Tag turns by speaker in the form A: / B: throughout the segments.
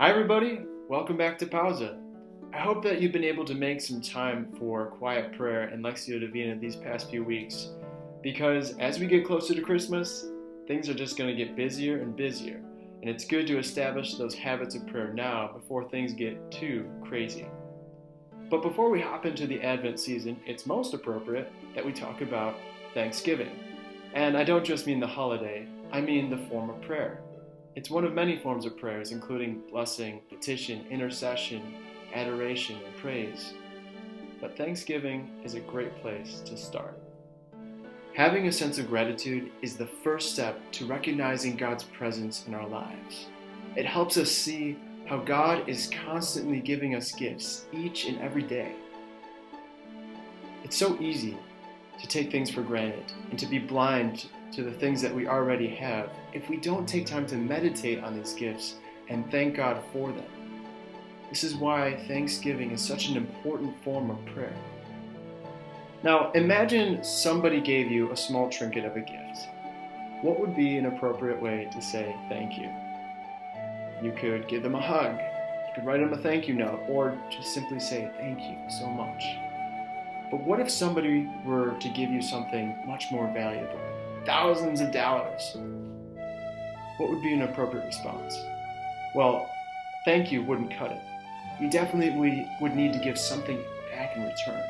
A: Hi everybody, welcome back to Pausa. I hope that you've been able to make some time for quiet prayer and Lectio Divina these past few weeks, because as we get closer to Christmas, things are just going to get busier and busier, and it's good to establish those habits of prayer now before things get too crazy. But before we hop into the Advent season, it's most appropriate that we talk about Thanksgiving. And I don't just mean the holiday, I mean the form of prayer. It's one of many forms of prayers, including blessing, petition, intercession, adoration, and praise. But Thanksgiving is a great place to start. Having a sense of gratitude is the first step to recognizing God's presence in our lives. It helps us see how God is constantly giving us gifts each and every day. It's so easy to take things for granted and to be blind to the things that we already have if we don't take time to meditate on these gifts and thank God for them. This is why Thanksgiving is such an important form of prayer. Now, imagine somebody gave you a small trinket of a gift. What would be an appropriate way to say thank you? You could give them a hug, you could write them a thank you note, or just simply say thank you so much. But what if somebody were to give you something much more valuable? Thousands of dollars. What would be an appropriate response? Well, thank you wouldn't cut it. You definitely would need to give something back in return.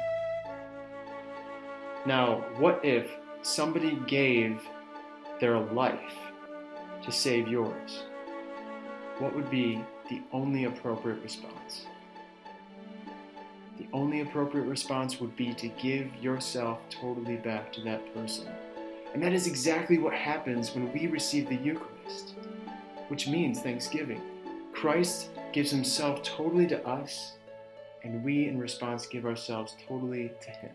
A: Now, what if somebody gave their life to save yours? What would be the only appropriate response? The only appropriate response would be to give yourself totally back to that person. And that is exactly what happens when we receive the Eucharist, which means Thanksgiving. Christ gives himself totally to us, and we in response give ourselves totally to him.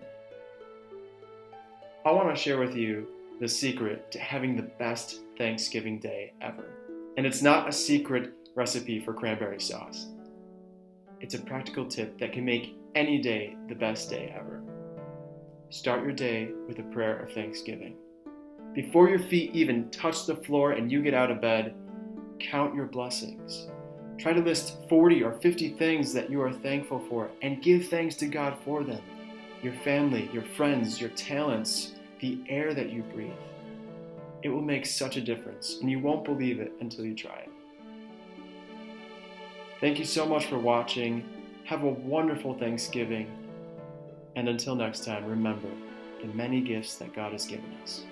A: I want to share with you the secret to having the best Thanksgiving day ever. And it's not a secret recipe for cranberry sauce. It's a practical tip that can make any day the best day ever. Start your day with a prayer of thanksgiving. Before your feet even touch the floor and you get out of bed, count your blessings. Try to list 40 or 50 things that you are thankful for and give thanks to God for them. Your family, your friends, your talents, the air that you breathe. It will make such a difference, and you won't believe it until you try it. Thank you so much for watching. Have a wonderful Thanksgiving. And until next time, remember the many gifts that God has given us.